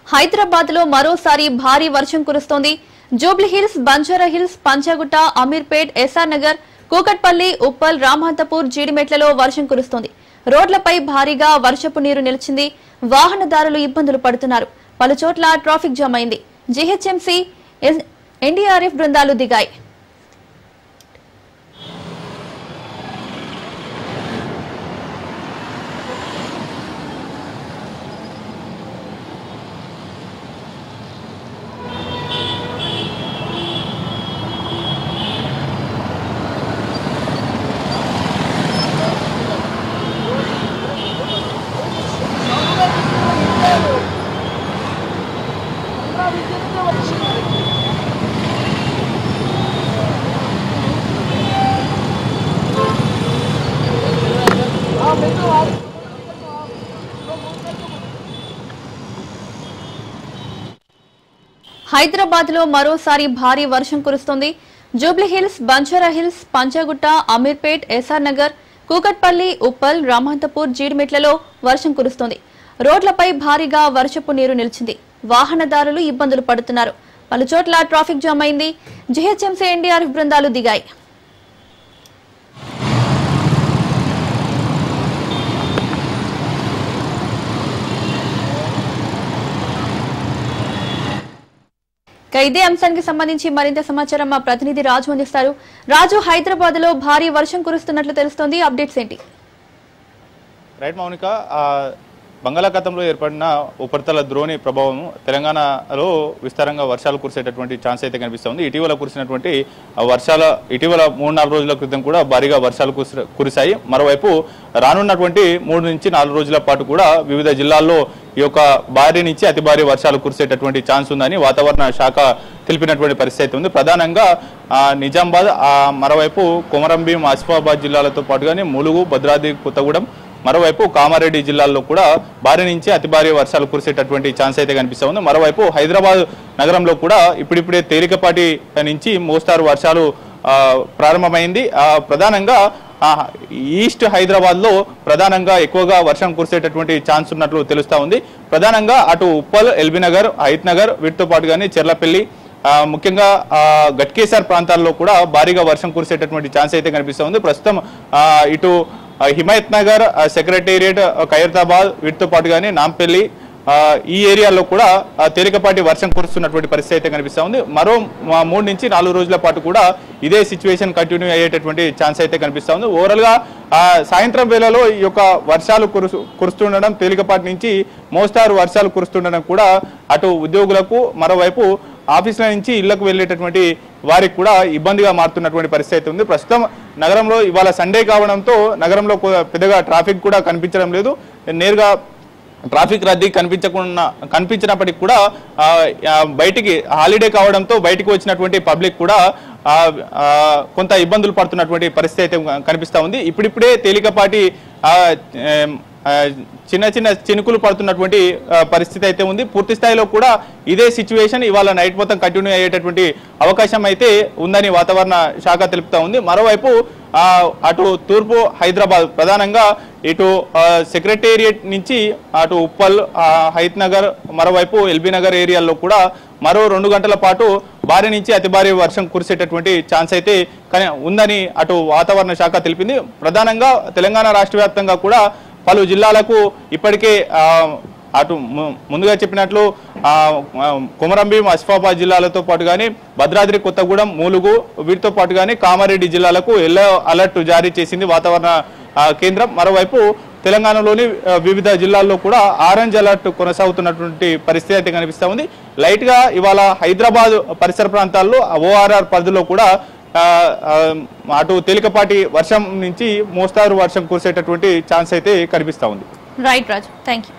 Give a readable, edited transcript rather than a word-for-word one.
హైదరాబాద్ లో మరోసారి భారీ వర్షం కురుస్తోంది. జూబ్లీహిల్స్, బంజారాహిల్స్, పంచగుట్ట, అమీర్పేట్, ఎస్ఆర్ నగర్, కూకట్పల్లి, ఉప్పల్, రామహంతపూర్, జీడిమెట్లలో వర్షం కురుస్తోంది. రోడ్లపై భారీగా వర్షపు నీరు నిలిచింది. వాహనదారులు ఇబ్బందులు పడుతున్నారు. పలుచోట్ల ట్రాఫిక్ జామ్ అయింది. జీహెచ్ఎంసీ, ఎన్డీఆర్ఎఫ్ బృందాలు దిగాయి. హైదరాబాద్ లో మరోసారి భారీ వర్షం కురుస్తోంది. జూబ్లీహిల్స్, బంజారాహిల్స్, పంచగుట్ట, అమీర్పేట్, ఎస్ఆర్ నగర్, కూకట్పల్లి, ఉప్పల్, రామహంతపూర్, జీడిమెట్లలో వర్షం కురుస్తోంది. రోడ్లపై భారీగా వర్షపు నీరు నిలిచింది. వాహనదారులు ఇబ్బందులు పడుతున్నారు. పలుచోట్ల ట్రాఫిక్ జామ్ అయింది. జీహెచ్ఎంసీ, ఎన్డీఆర్ఎఫ్ బృందాలు దిగాయి. ఇదే అంశానికి సంబంధించి మరింత సమాచారం మా ప్రతినిధి రాజు అందిస్తారు. రాజు, హైదరాబాద్ లో భారీ వర్షం కురుస్తున్నట్లు తెలుస్తోంది. అప్డేట్స్ ఏంటి? రైట్ మౌనిక, బంగాళాఖాతంలో ఏర్పడిన ఉపరితల ద్రోణి ప్రభావం తెలంగాణలో విస్తారంగా వర్షాలు కురిసేటటువంటి ఛాన్స్ అయితే కనిపిస్తుంది. ఇటీవల కురిసినటువంటి ఇటీవల 3-4 రోజుల క్రితం కూడా భారీగా వర్షాలు కురిశాయి. మరోవైపు రానున్నటువంటి 3 నుంచి 4 రోజుల పాటు కూడా వివిధ జిల్లాల్లో ఈ యొక్క భారీ నుంచి అతి భారీ వర్షాలు కురిసేటటువంటి ఛాన్స్ ఉందని వాతావరణ శాఖ తెలిపినటువంటి పరిస్థితి ఉంది. ప్రధానంగా నిజామాబాద్, మరోవైపు కొమరంభీం, ఆసిఫాబాద్ జిల్లాలతో పాటుగానే ములుగు, భద్రాద్రి కొత్తగూడెం, మరోవైపు కామారెడ్డి జిల్లాల్లో కూడా భారీ నుంచి అతి భారీ వర్షాలు కురిసేటటువంటి ఛాన్స్ అయితే కనిపిస్తూ ఉంది. మరోవైపు హైదరాబాద్ నగరంలో కూడా ఇప్పుడిప్పుడే తేలికపాటి నుంచి మోస్తారు వర్షాలు ప్రారంభమైంది. ప్రధానంగా ఈస్ట్ హైదరాబాద్ లో ప్రధానంగా ఎక్కువగా వర్షం కురిసేటటువంటి ఛాన్స్ ఉన్నట్లు తెలుస్తా ఉంది. ప్రధానంగా అటు ఉప్పల్, ఎల్బీ నగర్, హైత్ నగర్, వీటితో పాటుగానే చెర్లపల్లి, ముఖ్యంగా గట్కేసర్ ప్రాంతాల్లో కూడా భారీగా వర్షం కురిసేటటువంటి ఛాన్స్ అయితే కనిపిస్తూ ఉంది. ప్రస్తుతం ఇటు హిమాయత్ నగర్, సెక్రటేరియట్, ఖైరతాబాద్, వీటితో పాటుగానే నాంపల్లి, ఈ ఏరియాలో కూడా తేలికపాటి వర్షం కురుస్తున్నటువంటి పరిస్థితి అయితే కనిపిస్తూ ఉంది. మరో 3 నుంచి 4 రోజుల పాటు కూడా ఇదే సిచ్యువేషన్ కంటిన్యూ అయ్యేటటువంటి ఛాన్స్ అయితే కనిపిస్తూ ఉంది. ఓవరాల్ గా సాయంత్రం వేళలో ఈ యొక్క వర్షాలు కురుస్తుండడం, తేలికపాటి నుంచి మోస్తారు వర్షాలు కురుస్తుండడం కూడా అటు ఉద్యోగులకు, మరోవైపు ఆఫీసుల నుంచి ఇళ్లకు వెళ్లేటటువంటి వారికి కూడా ఇబ్బందిగా మారుతున్నటువంటి పరిస్థితి ఉంది. ప్రస్తుతం నగరంలో ఇవాళ సండే కావడంతో నగరంలో పెద్దగా ట్రాఫిక్ కూడా కనిపించడం లేదు. నేరుగా ట్రాఫిక్ రద్దీ కనిపించినప్పటికీ కూడా బయటికి హాలిడే కావడంతో బయటికి వచ్చినటువంటి పబ్లిక్ కూడా కొంత ఇబ్బందులు పడుతున్నటువంటి పరిస్థితి అయితే కనిపిస్తూ ఉంది. ఇప్పుడిప్పుడే తేలికపాటి చిన్న చిన్న చినుకులు పడుతున్నటువంటి పరిస్థితి అయితే ఉంది. పూర్తి స్థాయిలో కూడా ఇదే సిచ్యువేషన్ ఇవాళ నైట్ మొత్తం కంటిన్యూ అయ్యేటటువంటి అవకాశం అయితే ఉందని వాతావరణ శాఖ తెలుపుతా ఉంది. మరోవైపు అటు తూర్పు హైదరాబాద్, ప్రధానంగా ఇటు సెక్రటేరియట్ నుంచి అటు ఉప్పల్, హైత్ నగర్, మరోవైపు ఎల్బీ నగర్ ఏరియాల్లో కూడా మరో 2 గంటల పాటు భారీ నుంచి అతి భారీ వర్షం కురిసేటటువంటి ఛాన్స్ అయితే ఉందని అటు వాతావరణ శాఖ తెలిపింది. ప్రధానంగా తెలంగాణ రాష్ట్ర వ్యాప్తంగా కూడా పలు జిల్లాలకు ఇప్పటికే అటు ముందుగా చెప్పినట్లు కొమరంభీం, ఆసిఫాబాద్ జిల్లాలతో పాటుగానే భద్రాద్రి కొత్తగూడెం, ములుగు, వీటితో పాటుగానే కామారెడ్డి జిల్లాలకు ఎల్లో అలర్ట్ జారీ చేసింది వాతావరణ కేంద్రం. మరోవైపు తెలంగాణలోని వివిధ జిల్లాల్లో కూడా ఆరెంజ్ అలర్ట్ కొనసాగుతున్నటువంటి పరిస్థితి అయితే కనిపిస్తూ ఉంది. లైట్ గా ఇవాళ హైదరాబాద్ పరిసర ప్రాంతాల్లో ORR పరిధిలో కూడా అటు తేలికపాటి వర్షం నుంచి మోస్తారు వర్షం కురిసేటటువంటి ఛాన్స్ అయితే కనిపిస్తూ ఉంది. Right Raju, thank you.